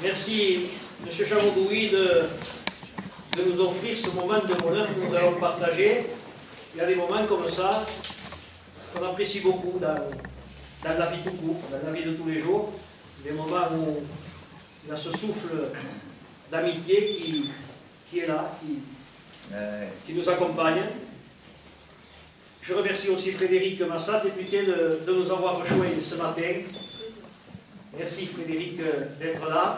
Merci, M. Chamodoui, de nous offrir ce moment de bonheur que nous allons partager. Il y a des moments comme ça qu'on apprécie beaucoup dans la vie tout court, dans la vie de tous les jours. Des moments où il y a ce souffle d'amitié qui est là, qui nous accompagne. Je remercie aussi Frédéric Massat, député, de nous avoir rejoints ce matin. Merci Frédéric d'être là.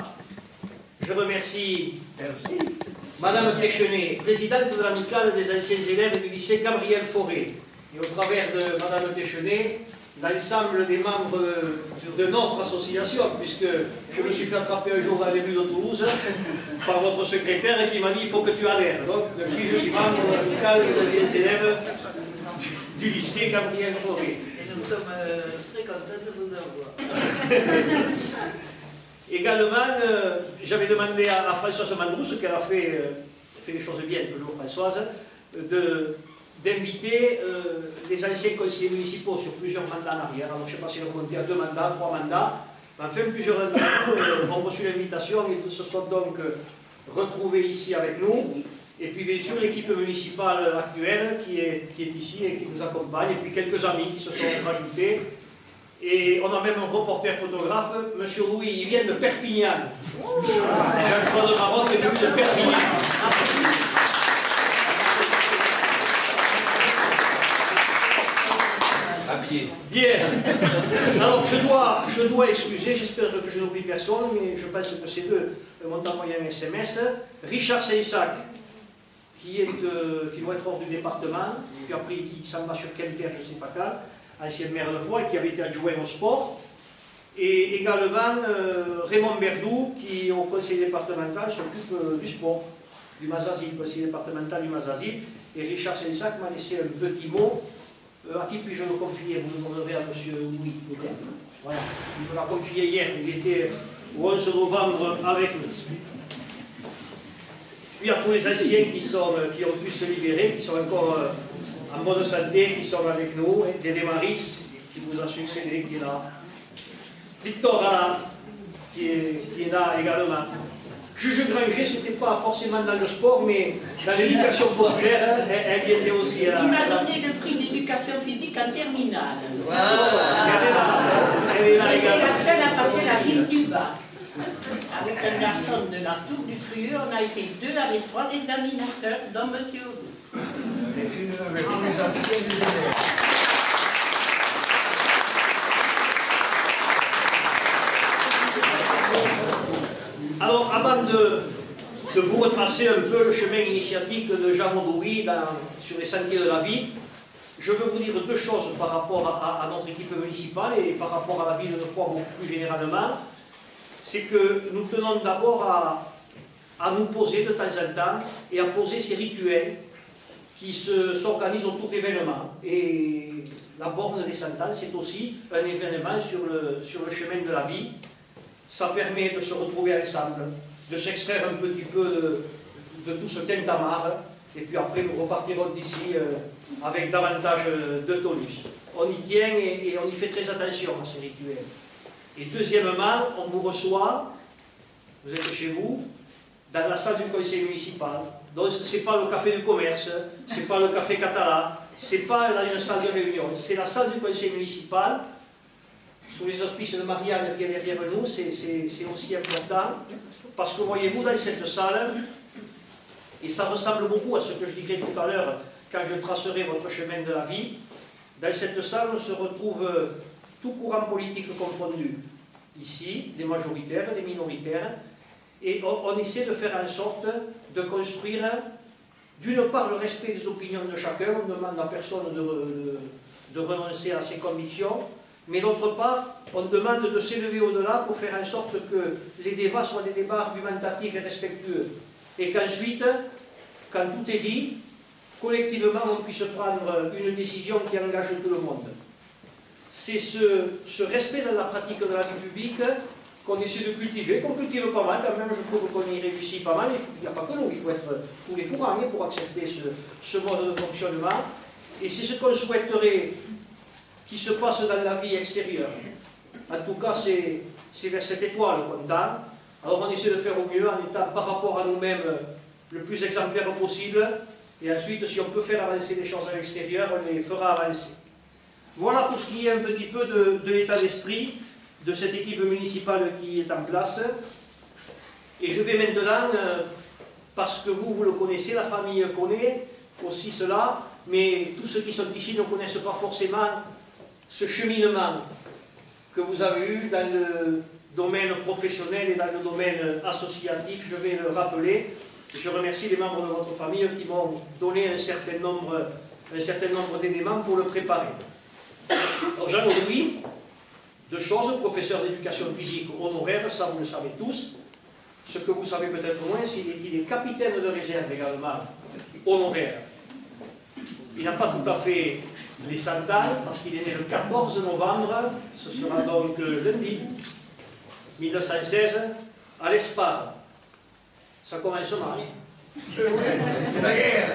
Je remercie Madame Téchenet, présidente de l'amicale des anciens élèves du lycée Gabriel Fauré. Et au travers de Madame Téchenet, l'ensemble des membres de notre association, puisque je me suis fait attraper un jour dans les rues de Toulouse par votre secrétaire qui m'a dit « il faut que tu adhères ». Donc depuis je suis membre de l'amicale des anciens élèves du lycée Gabriel Fauré. Et nous sommes très contents de vous avoir. Également, j'avais demandé à Françoise Mandrousse, qu'elle a fait les choses bien, toujours Françoise, d'inviter les anciens conseillers municipaux sur plusieurs mandats en arrière. Alors je ne sais pas si elle est remontée à 2 mandats, 3 mandats. Enfin, plusieurs d'entre nous ont reçu l'invitation et se sont donc retrouvés ici avec nous. Et puis bien sûr l'équipe municipale actuelle qui est ici et qui nous accompagne. Et puis quelques amis qui se sont rajoutés. Et on a même un reporter photographe, M. Louis, il vient de Perpignan. Jean-Claude Marotte est venu de Perpignan. À pied. Bien. Alors je dois excuser, j'espère que je n'oublie personne, mais je pense que ces deux m'ont envoyé un SMS. Richard Saint-Sac, qui doit être hors du département, puis après il s'en va sur quelle terre, je ne sais pas quand. Ancien maire de Foix, qui avait été adjoint au sport, et également Raymond Berdou, qui au conseil départemental s'occupe du sport, du Mazazil, conseil départemental du Mazazil, et Richard Saint-Sac m'a laissé un petit mot, à qui puis-je le confier, vous le demanderez à M. Louis, peut-être. Voilà, il me l'a confié hier, il était au 11 novembre avec nous. Puis à tous les anciens qui ont pu se libérer, qui sont encore en bonne santé, qui sont avec nous, et Dédé Maris, qui vous a succédé, qui est là. Victor Alain, qui est là également. Juge Granger, ce n'était pas forcément dans le sport, mais dans l'éducation populaire, elle y était aussi. Qui m'a donné le prix d'éducation physique en terminale. Voilà. Elle est là également. J'étais la seule à passer la ligne du bas. Avec un garçon de la Tour du Cru, on a été 2 avec 3 examinateurs, dont M. Auguste. C'est une de mes plus anciennes élèves. Alors, avant de vous retracer un peu le chemin initiatique de Jean Modoui sur les sentiers de la vie, je veux vous dire 2 choses par rapport à notre équipe municipale et par rapport à la ville de Foix beaucoup plus généralement. C'est que nous tenons d'abord à nous poser de temps en temps et à poser ces rituels qui s'organisent autour d'événements. Et la borne des 100 ans, c'est aussi un événement sur le chemin de la vie. Ça permet de se retrouver ensemble, de s'extraire un petit peu de tout ce tintamarre, et puis après nous repartirons d'ici avec davantage de tonus. On y tient et on y fait très attention à ces rituels. Et deuxièmement, on vous reçoit, vous êtes chez vous, dans la salle du conseil municipal. Donc ce n'est pas le café du commerce, ce n'est pas le café catalan, ce n'est pas une salle de réunion, c'est la salle du conseil municipal, sous les auspices de Marianne qui est derrière nous, c'est aussi important, parce que voyez-vous, dans cette salle, et ça ressemble beaucoup à ce que je dirai tout à l'heure quand je tracerai votre chemin de la vie, dans cette salle se retrouve tout courant politique confondu. Ici, des majoritaires, des minoritaires, et on essaie de faire en sorte de construire, d'une part, le respect des opinions de chacun, on demande à personne de renoncer à ses convictions, mais d'autre part, on demande de s'élever au-delà pour faire en sorte que les débats soient des débats argumentatifs et respectueux. Et qu'ensuite, quand tout est dit, collectivement, on puisse prendre une décision qui engage tout le monde. C'est ce respect dans la pratique de la vie publique qu'on essaie de cultiver, qu'on cultive pas mal, quand même je trouve qu'on y réussit pas mal, il n'y a pas que nous, il faut être tous les courants pour accepter ce mode de fonctionnement, et c'est ce qu'on souhaiterait qui se passe dans la vie extérieure. En tout cas, c'est vers cette étoile qu'on tend, Alors on essaie de faire au mieux en étant par rapport à nous-mêmes le plus exemplaire possible. Et ensuite, si on peut faire avancer les choses à l'extérieur, on les fera avancer. Voilà pour ce qui est un petit peu de l'état d'esprit de cette équipe municipale qui est en place. Et je vais maintenant, parce que vous le connaissez, la famille connaît aussi cela, mais tous ceux qui sont ici ne connaissent pas forcément ce cheminement que vous avez eu dans le domaine professionnel et dans le domaine associatif. Je vais le rappeler. Je remercie les membres de votre famille qui m'ont donné un certain nombre d'éléments pour le préparer. Alors Jean-Louis, deux choses, professeur d'éducation physique honoraire, ça vous le savez tous. Ce que vous savez peut-être moins, c'est qu'il est capitaine de réserve également, honoraire. Il n'a pas tout à fait les sandales, parce qu'il est né le 14 novembre, ce sera donc lundi, 1916, à l'Espare. Ça commence mal.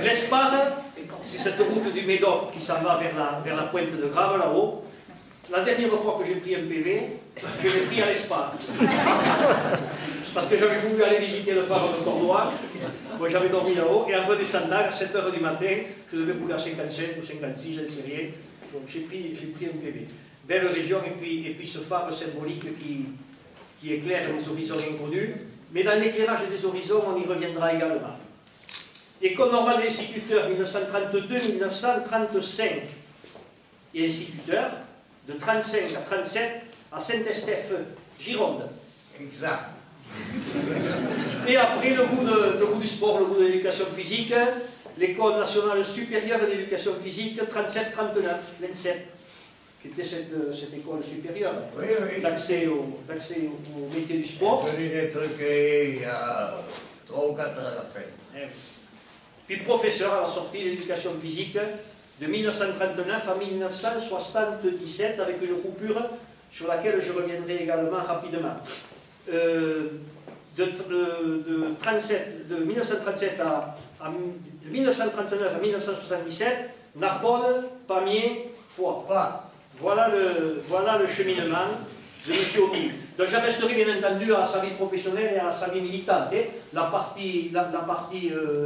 L'Espare, c'est cette route du Médoc qui s'en va vers la pointe de Grave, là-haut. La dernière fois que j'ai pris un PV, je l'ai pris à l'Espare. Parce que j'avais voulu aller visiter le phare de Cordoue. Moi, j'avais dormi là-haut, et en redescendant, à 7 h du matin, je devais rouler à 57 ou 56, je ne sais rien. Donc j'ai pris un PV. Belle région, et puis ce phare symbolique qui éclaire les horizons inconnus. Mais dans l'éclairage des horizons, on y reviendra également. École normale des instituteurs, 1932-1935. Et instituteur, de 35 à 37, à Saint-Estèphe, Gironde. Exact. Et après, le goût du sport, le goût de l'éducation physique, l'École nationale supérieure d'éducation physique, 37-39, l'ENSEP, qui était cette école supérieure, Oui, oui. d'accès au métier du sport. Je venais d'être créé il y a 3 ou 4 ans à peine. Puis professeur à la sortie de l'éducation physique de 1939 à 1977, avec une coupure sur laquelle je reviendrai également rapidement. De 1939 à 1977, Narbonne, Pamiers, Foix. Voilà le cheminement de M. Aubry. Donc je resterai bien entendu à sa vie professionnelle et à sa vie militante. La partie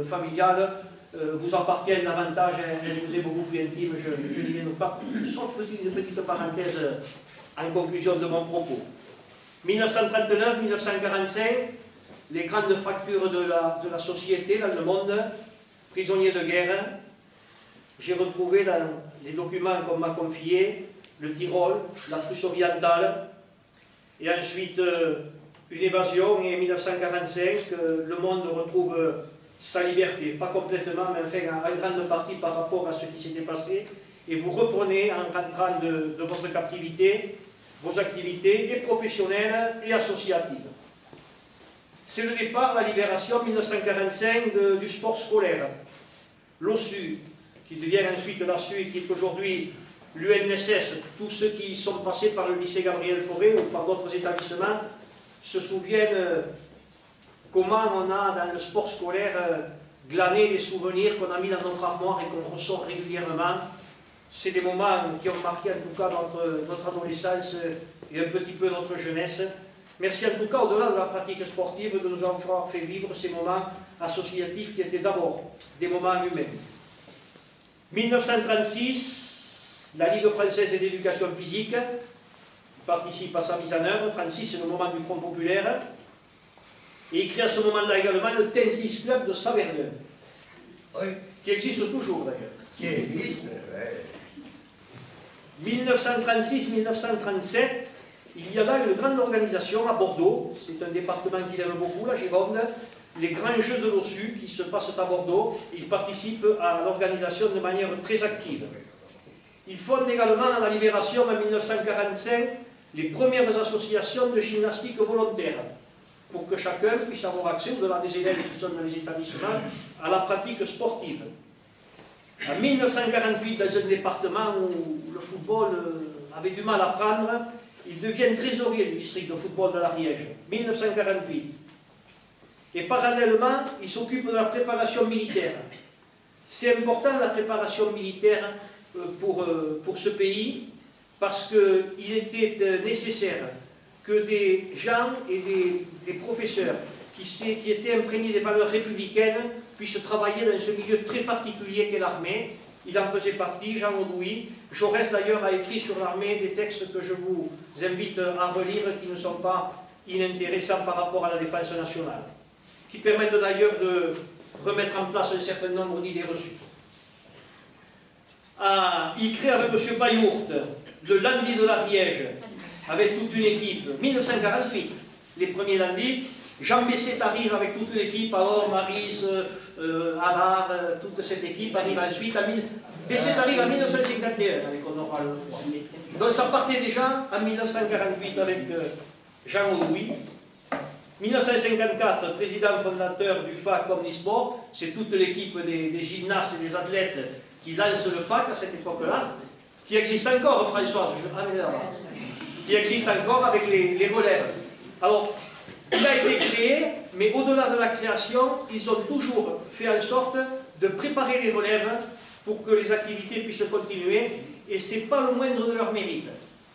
familiale vous appartient davantage, elle vous est beaucoup plus intime, je n'y viens pas. Sauf une petite parenthèse en conclusion de mon propos. 1939-1945, les grandes fractures de la société dans le monde, prisonniers de guerre. J'ai retrouvé dans les documents qu'on m'a confiés le Tyrol, la Prusse orientale, et ensuite une évasion, et en 1945, le monde retrouve sa liberté, pas complètement, mais enfin en grande partie par rapport à ce qui s'était passé, et vous reprenez en rentrant de votre captivité vos activités et professionnelles et associatives. C'est le départ, la libération 1945 du sport scolaire. L'OSU, qui devient ensuite l'ASU et qui est aujourd'hui l'UNSS, tous ceux qui sont passés par le lycée Gabriel Fauré ou par d'autres établissements se souviennent comment on a dans le sport scolaire glané des souvenirs qu'on a mis dans notre armoire et qu'on ressort régulièrement. C'est des moments qui ont marqué en tout cas notre adolescence et un petit peu notre jeunesse. Merci en tout cas, au-delà de la pratique sportive, de nous avoir fait vivre ces moments associatifs qui étaient d'abord des moments humains. 1936, la Ligue française d'éducation physique participe à sa mise en œuvre. 1936, c'est le moment du Front populaire. Et il crée à ce moment-là également le Tennis Club de Saverne, Oui. qui existe toujours d'ailleurs. Qui existe, ouais. 1936-1937, il y a là une grande organisation à Bordeaux, c'est un département qu'il aime beaucoup, la Gironde, les grands jeux de l'OSU qui se passent à Bordeaux. Il participe à l'organisation de manière très active. Il fonde également à la Libération en 1945 les premières associations de gymnastique volontaire, pour que chacun puisse avoir accès, au-delà des élèves qui sont dans les établissements, à la pratique sportive. En 1948, dans un département où le football avait du mal à prendre, il devient trésorier du district de football de l'Ariège, 1948. Et parallèlement, il s'occupe de la préparation militaire. C'est important la préparation militaire pour ce pays, parce qu'il était nécessaire que des gens et des professeurs qui étaient imprégnés des valeurs républicaines puissent travailler dans ce milieu très particulier qu'est l'armée. Il en faisait partie, Jean Audouis. Jaurès d'ailleurs a écrit sur l'armée des textes que je vous invite à relire, qui ne sont pas inintéressants par rapport à la défense nationale, qui permettent d'ailleurs de remettre en place un certain nombre d'idées reçues. Il crée avec M. Bayourt le Landy de l'Ariège, avec toute une équipe, 1948, les premiers Landy. Jean Besset arrive avec toute l'équipe, alors Maris, Allard, toute cette équipe arrive ensuite. Besset arrive en 1951 avec Honorable Lefroy. Donc ça partait déjà en 1948 avec Jean Audouis. 1954, président fondateur du FAC Omnisport, c'est toute l'équipe des gymnastes et des athlètes qui lancent le FAC à cette époque-là, qui existe encore, Françoise, qui existe encore avec les relèves. Alors, il a été créé, mais au-delà de la création, ils ont toujours fait en sorte de préparer les relèves pour que les activités puissent continuer, et ce n'est pas le moindre de leur mérite.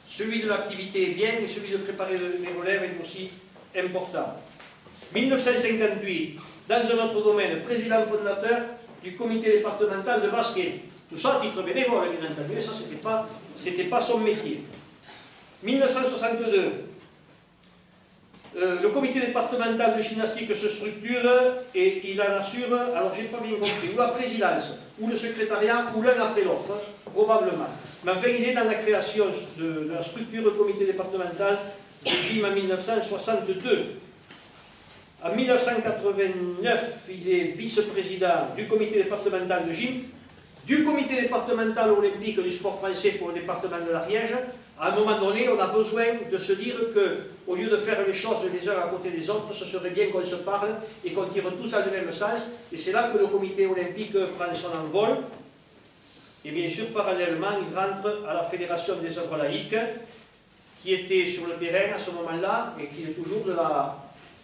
Celui de l'activité est bien, mais celui de préparer les relèves est aussi important. 1958, dans un autre domaine, président fondateur du comité départemental de basket. Tout ça à titre bénévole, bien entendu, et ça, c'était pas son métier. 1962, le comité départemental de gymnastique se structure et il en assure, alors j'ai pas bien compris, ou la présidence, ou le secrétariat, ou l'un après l'autre, probablement. Mais enfin, il est dans la création de la structure comité départemental de gym en 1962. En 1989, il est vice-président du comité départemental de gym, du comité départemental olympique du sport français pour le département de l'Ariège. À un moment donné, on a besoin de se dire qu'au lieu de faire les choses les uns à côté des autres, ce serait bien qu'on se parle et qu'on tire tous dans le même sens. Et c'est là que le comité olympique prend son envol. Et bien sûr, parallèlement, il rentre à la Fédération des œuvres laïques, qui était sur le terrain à ce moment-là, et qui est toujours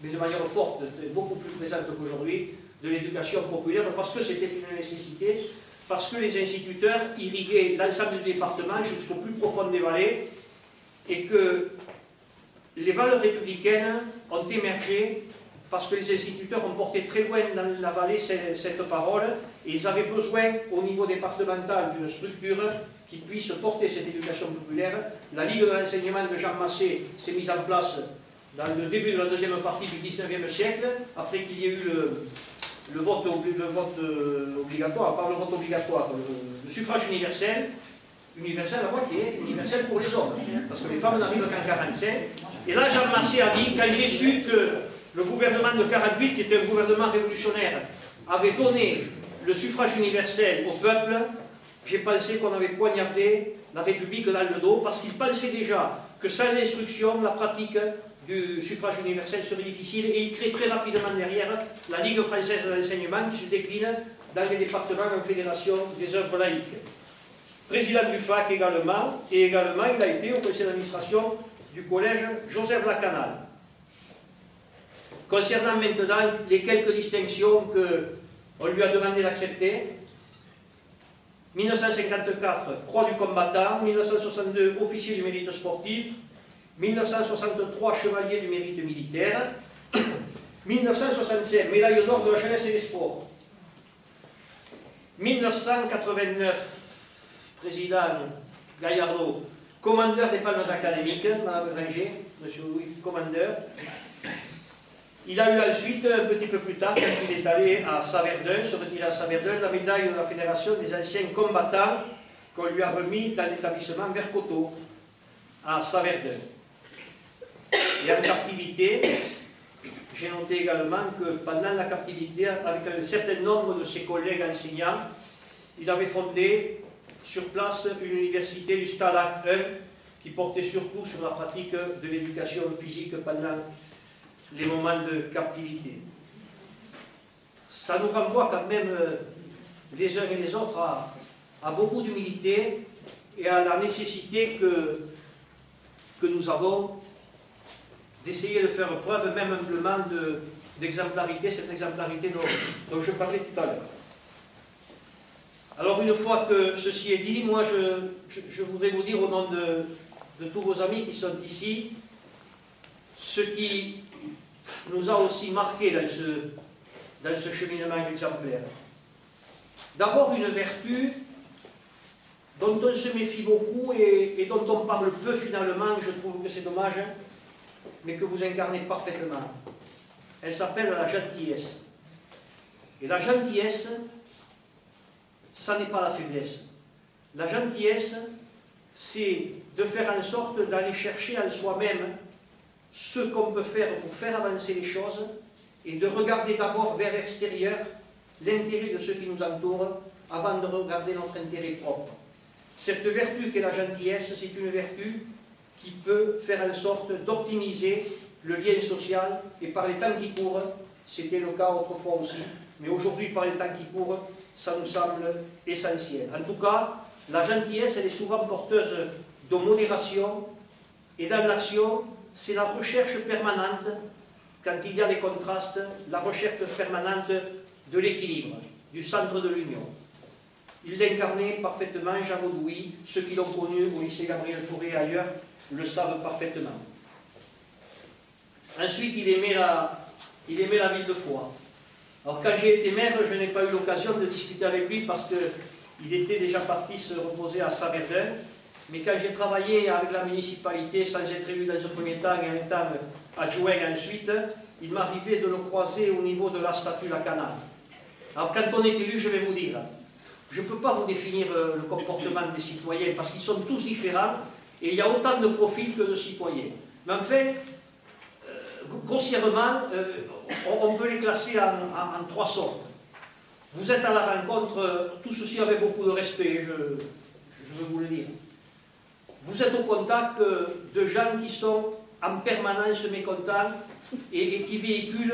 mais de manière forte, beaucoup plus présente qu'aujourd'hui, de l'éducation populaire, parce que c'était une nécessité, parce que les instituteurs irriguaient l'ensemble du département jusqu'au plus profond des vallées, et que les valeurs républicaines ont émergé parce que les instituteurs ont porté très loin dans la vallée cette parole, et ils avaient besoin, au niveau départemental, d'une structure qui puisse porter cette éducation populaire. La Ligue de l'enseignement de Jean Massé s'est mise en place dans le début de la deuxième partie du XIXe siècle, après qu'il y ait eu le vote obligatoire, pas le vote obligatoire, le suffrage universel, universel à moitié, universel pour les hommes, parce que les femmes n'arrivent qu'en 45. Et là, Jean Massé a dit, quand j'ai su que le gouvernement de 48, qui était un gouvernement révolutionnaire, avait donné le suffrage universel au peuple, j'ai pensé qu'on avait poignardé la République dans le dos, parce qu'il pensait déjà que sans l'instruction, la pratique du suffrage universel serait difficile, et il crée très rapidement derrière la Ligue française de l'enseignement qui se décline dans les départements en fédération des œuvres laïques. Président du FAC également, et également il a été au conseil d'administration du collège Joseph Lacanal. Concernant maintenant les quelques distinctions qu'on lui a demandé d'accepter, 1954, Croix du combattant, 1962, officier du mérite sportif, 1963, chevalier du mérite militaire, 1965, médaille d'or de la jeunesse et des sports, 1989, président Gaillardo, commandeur des palmes académiques, Madame Granger, Monsieur Louis, commandeur. Il a eu ensuite, un petit peu plus tard, quand il est allé à Saverdun, se retirer à Saverdun, la médaille de la Fédération des anciens combattants qu'on lui a remis dans l'établissement Vercoteau, à Saverdun. Et en captivité, j'ai noté également que pendant la captivité, avec un certain nombre de ses collègues enseignants, il avait fondé sur place une université du Stalag 1 qui portait surtout sur la pratique de l'éducation physique pendant les moments de captivité. Ça nous renvoie quand même les uns et les autres à beaucoup d'humilité et à la nécessité que nous avons d'essayer de faire preuve même humblement d'exemplarité, cette exemplarité dont je parlais tout à l'heure. Alors une fois que ceci est dit, moi je voudrais vous dire au nom de tous vos amis qui sont ici, ce qui nous a aussi marqué dans ce cheminement exemplaire. D'abord une vertu dont on se méfie beaucoup et dont on parle peu finalement, je trouve que c'est dommage, mais que vous incarnez parfaitement. Elle s'appelle la gentillesse. Et la gentillesse, ça n'est pas la faiblesse. La gentillesse, c'est de faire en sorte d'aller chercher en soi-même ce qu'on peut faire pour faire avancer les choses et de regarder d'abord vers l'extérieur l'intérêt de ceux qui nous entourent avant de regarder notre intérêt propre. Cette vertu qu'est la gentillesse, c'est une vertu qui peut faire en sorte d'optimiser le lien social et par les temps qui courent, c'était le cas autrefois aussi, mais aujourd'hui par les temps qui courent, ça nous semble essentiel. En tout cas, la gentillesse, elle est souvent porteuse de modération et dans l'action, c'est la recherche permanente, quand il y a des contrastes, la recherche permanente de l'équilibre, du centre de l'union. Il l'incarnait parfaitement, Jean Audouis, ceux qui l'ont connu au lycée Gabriel Fauré et ailleurs le savent parfaitement. Ensuite, il aimait la ville de Foix. Alors quand j'ai été maire, je n'ai pas eu l'occasion de discuter avec lui parce qu'il était déjà parti se reposer à Saverdun. Mais quand j'ai travaillé avec la municipalité, sans être élu dans un premier temps et en étant adjoint ensuite, il m'arrivait de le croiser au niveau de la statue La Canale. Alors quand on est élu, je vais vous dire, je ne peux pas vous définir le comportement des citoyens parce qu'ils sont tous différents et il y a autant de profils que de citoyens. Mais enfin, grossièrement, on peut les classer en trois sortes. Vous êtes à la rencontre, tout ceci avec beaucoup de respect, je veux vous le dire. Vous êtes au contact de gens qui sont en permanence mécontents et qui véhiculent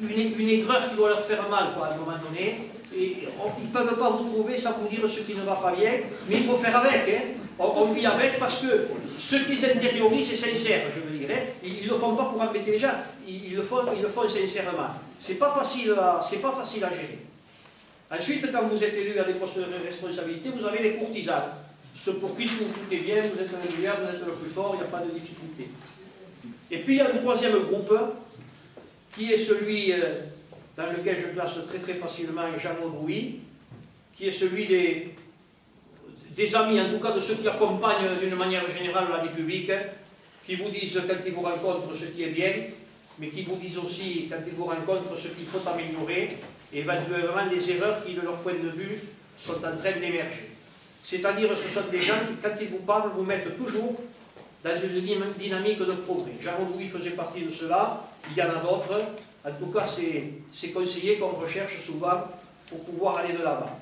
une aigreur qui doit leur faire mal, quoi, à un moment donné. Et ils ne peuvent pas vous trouver sans vous dire ce qui ne va pas bien, mais il faut faire avec. Hein. On vit avec parce que ce qu'ils intériorisent, c'est sincère, je veux dire. Hein. Ils ne le font pas pour embêter les gens, ils le font sincèrement. C'est pas facile à gérer. Ensuite, quand vous êtes élu à des postes de responsabilité, vous avez les courtisans. Ceux pour qui tout est bien, vous êtes le meilleur, vous êtes le plus fort, il n'y a pas de difficulté. Et puis il y a un troisième groupe, qui est celui dans lequel je classe très très facilement Jean Audouis, qui est celui des amis, en tout cas de ceux qui accompagnent d'une manière générale la vie publique, qui vous disent quand ils vous rencontrent ce qui est bien, mais qui vous disent aussi quand ils vous rencontrent ce qu'il faut améliorer, et éventuellement les erreurs qui, de leur point de vue, sont en train d'émerger. C'est-à-dire, ce sont des gens qui, quand ils vous parlent, vous mettent toujours dans une dynamique de progrès. Jean Audouis faisait partie de cela, il y en a d'autres. En tout cas, c'est ces conseillers qu'on recherche souvent pour pouvoir aller de l'avant.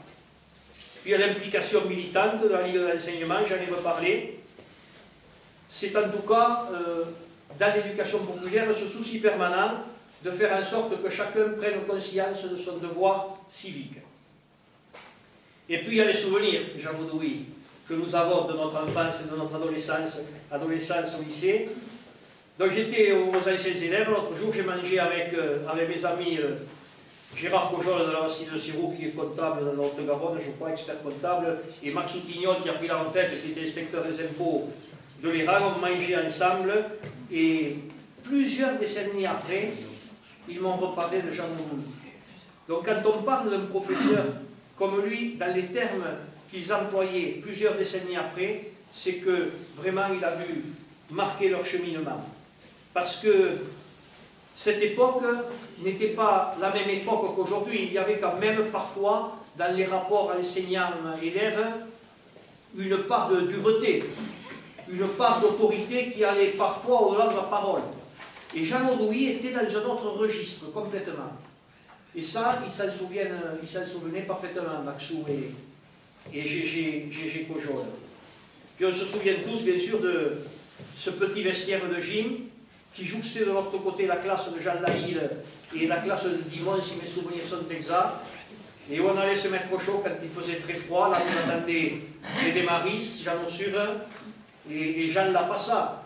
Puis il y a l'implication militante de la Ligue de l'enseignement, j'en ai reparlé. C'est en tout cas, dans l'éducation populaire, ce souci permanent de faire en sorte que chacun prenne conscience de son devoir civique. Et puis il y a les souvenirs, Jean Audouis, que nous avons de notre enfance et de notre adolescence au lycée. Donc j'étais aux anciens élèves, l'autre jour j'ai mangé avec mes amis Gérard Cojol de la Bastille de Sirou, qui est comptable dans le Haute-Garonne, je crois, expert comptable, et Max Soutignol qui a pris la retraite, qui était inspecteur des impôts de l'Iran. On mangeait ensemble et plusieurs décennies après, ils m'ont reparlé de Jean Audouis. Donc quand on parle d'un professeur comme lui, dans les termes qu'ils employaient plusieurs décennies après, c'est que vraiment il a dû marquer leur cheminement. Parce que cette époque n'était pas la même époque qu'aujourd'hui. Il y avait quand même parfois, dans les rapports enseignants-élèves, une part de dureté, une part d'autorité qui allait parfois au-delà de la parole. Et Jean Audouis était dans un autre registre, complètement. Et ça, ils s'en souvenaient parfaitement, Maxou et Gégé Cojol. Puis on se souvient tous, bien sûr, de ce petit vestiaire de gym qui jouxtait de l'autre côté la classe de Jean Lahille et la classe de Dimon, si mes souvenirs sont exacts. Et on allait se mettre au chaud quand il faisait très froid. Là, on attendait les Desmaris, Jean Ossure et Jean Lapassa.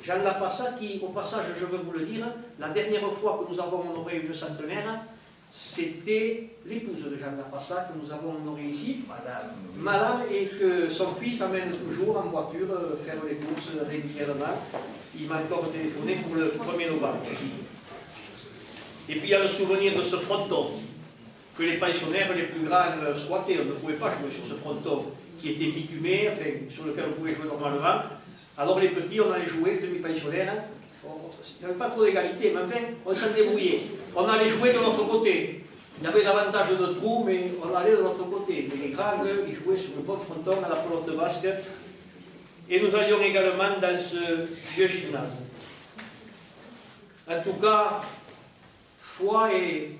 Jean Lapassa qui, au passage, je veux vous le dire, la dernière fois que nous avons honoré une centenaire, c'était l'épouse de Jean Carpassa que nous avons honorée ici, Madame. Madame, et que son fils amène toujours en voiture faire les courses régulièrement. Il m'a encore téléphoné pour le 1er novembre. Et puis il y a le souvenir de ce fronton, que les pensionnaires les plus grands squattaient. On ne pouvait pas jouer sur ce fronton qui était bitumé, enfin, sur lequel on pouvait jouer normalement. Alors les petits, on allait jouer, demi-pensionnaires. Il n'y avait pas trop d'égalité, mais enfin, on s'en débrouillait. On allait jouer de l'autre côté. Il y avait davantage de trous, mais on allait de l'autre côté. Mais les grands, ils jouaient sur le bon fronton à la pelote basque. Et nous allions également dans ce vieux gymnase. En tout cas, Foix est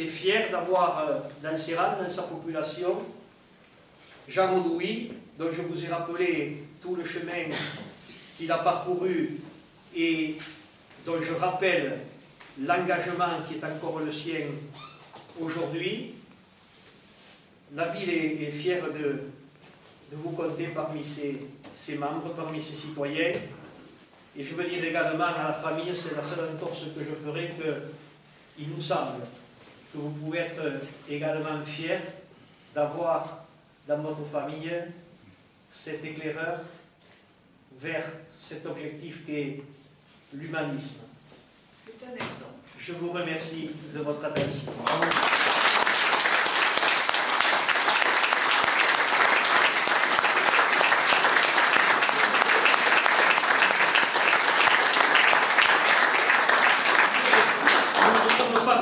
fier d'avoir dans ses rangs, dans sa population, Jean Audouis, dont je vous ai rappelé tout le chemin qu'il a parcouru et dont je rappelle l'engagement qui est encore le sien aujourd'hui. La ville est fière de vous compter parmi ses membres, parmi ses citoyens. Et je veux dire également à la famille, c'est la seule entorse que je ferai, qu'il nous semble que vous pouvez être également fiers d'avoir dans votre famille cet éclaireur vers cet objectif qu'est l'humanisme. C'est un exemple. Je vous remercie de votre attention.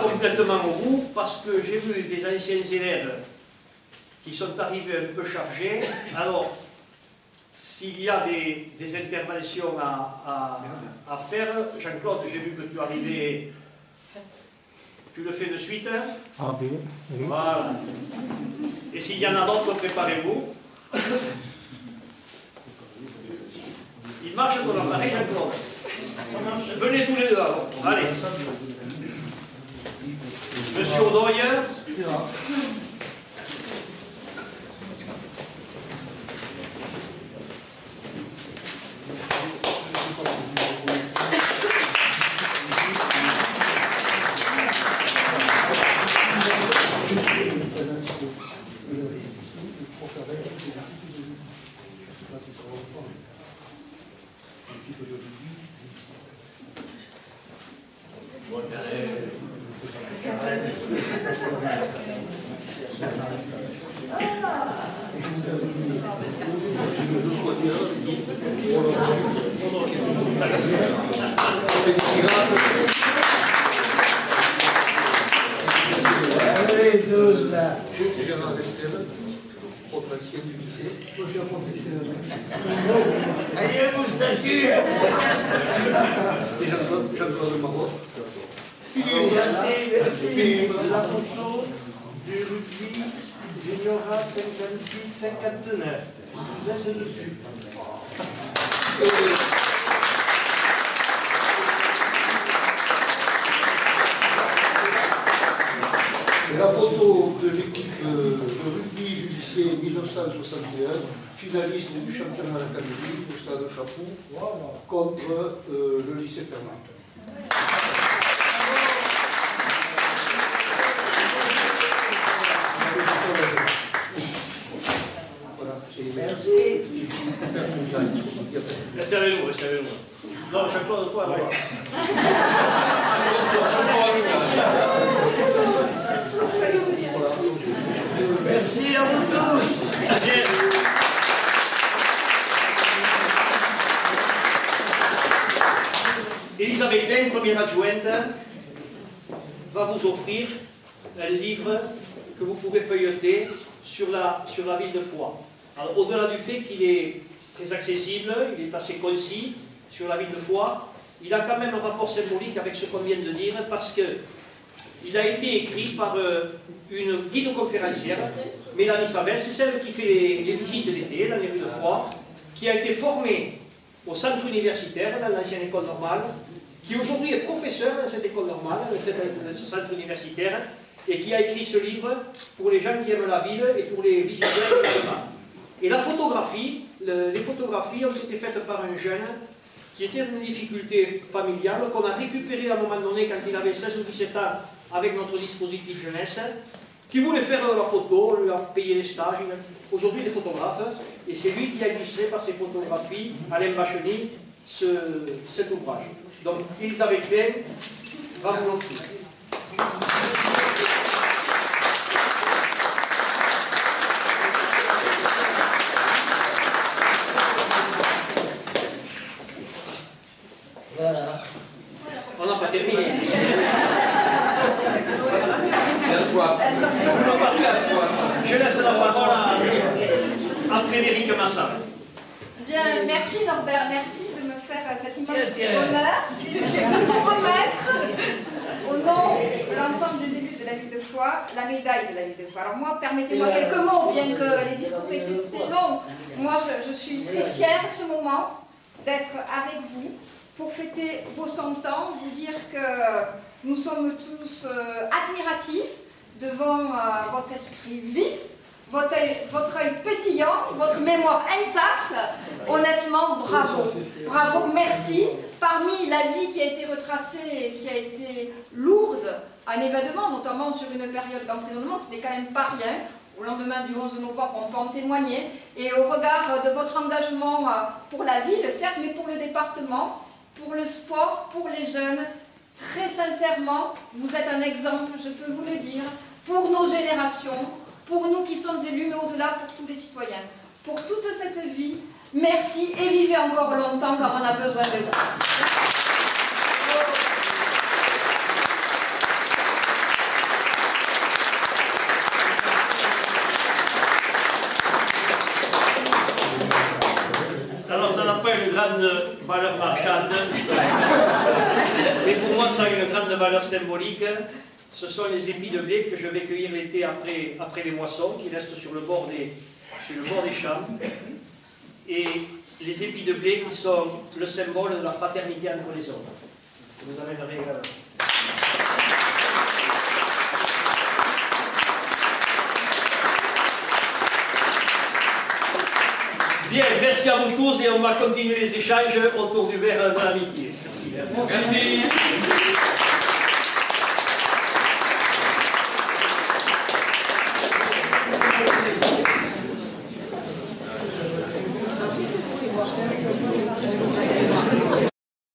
Complètement au bout, parce que j'ai vu des anciens élèves qui sont arrivés un peu chargés. Alors, s'il y a des interventions à faire, Jean-Claude, j'ai vu que tu arrivais, tu le fais de suite. Ah oui. Voilà. Et s'il y en a d'autres, préparez-vous. Il marche ton appareil, Jean-Claude. Venez tous les deux alors. Allez. Monsieur Audoye. Allez, moustachu. Jean-Claude Marot. Philippe, gentil, merci. La photo du rugby Juniora 58-59. Vous êtes dessus. La photo de l'équipe de rugby du lycée 1961, finaliste du championnat d'académie au stade Chapoux, contre le lycée Fermat. Voilà, Merci. Restez avec nous, restez avec nous. Non, Jean-Claude, toi, alors. Merci à vous tous. Elisabeth Klein, première adjointe, va vous offrir un livre que vous pourrez feuilleter sur la ville de Foix. Alors, au-delà du fait qu'il est très accessible, il est assez concis sur la ville de Foix, il a quand même un rapport symbolique avec ce qu'on vient de dire, parce qu'il a été écrit par une guide-conférencière, Mélanie Savès, c'est celle qui fait les visites l'été dans les rues de Foix, qui a été formée au centre universitaire, dans l'ancienne école normale, qui aujourd'hui est professeur dans cette école normale, dans ce centre universitaire, et qui a écrit ce livre pour les gens qui aiment la ville et pour les visiteurs également. Et la photographie, les photographies ont été faites par un jeune qui était dans une difficulté familiale, qu'on a récupéré à un moment donné quand il avait 16 ou 17 ans avec notre dispositif jeunesse, qui voulait faire la photo, lui a payé les stages. Aujourd'hui, il est photographe, et c'est lui qui a illustré par ses photographies, Alain Bacheny, cet ouvrage. Donc, Elisabeth Klein va vous l'offrir. Voilà. On n'a pas terminé. Je laisse la parole à Frédéric Massard. Bien, merci Norbert, merci de me faire cet immense honneur de vous remettre, au nom de l'ensemble des élus de la ville de Foix, la médaille de la ville de Foix. Alors moi, permettez-moi quelques mots, bien que les discours étaient longs. Moi, je suis très fière de ce moment d'être avec vous pour fêter vos 100 ans, vous dire que nous sommes tous admiratifs devant votre esprit vif, votre œil pétillant, votre mémoire intacte. Honnêtement, bravo. Bravo, merci. Parmi la vie qui a été retracée et qui a été lourde, un événement, notamment sur une période d'emprisonnement, ce n'est quand même pas rien. Au lendemain du 11 novembre, on peut en témoigner. Et au regard de votre engagement pour la ville, certes, mais pour le département, pour le sport, pour les jeunes, très sincèrement, vous êtes un exemple, je peux vous le dire, pour nos générations, pour nous qui sommes élus, mais au-delà pour tous les citoyens. Pour toute cette vie, merci et vivez encore longtemps car on a besoin de vous. Alors ça n'a pas une grande valeur marchande, mais pour moi ça a une grande valeur symbolique. Ce sont les épis de blé que je vais cueillir l'été après les moissons, qui restent sur le bord des champs. Et les épis de blé qui sont le symbole de la fraternité entre les hommes. Je vous amènerai... Bien, merci à vous tous et on va continuer les échanges autour du verre de l'amitié. Merci. Merci.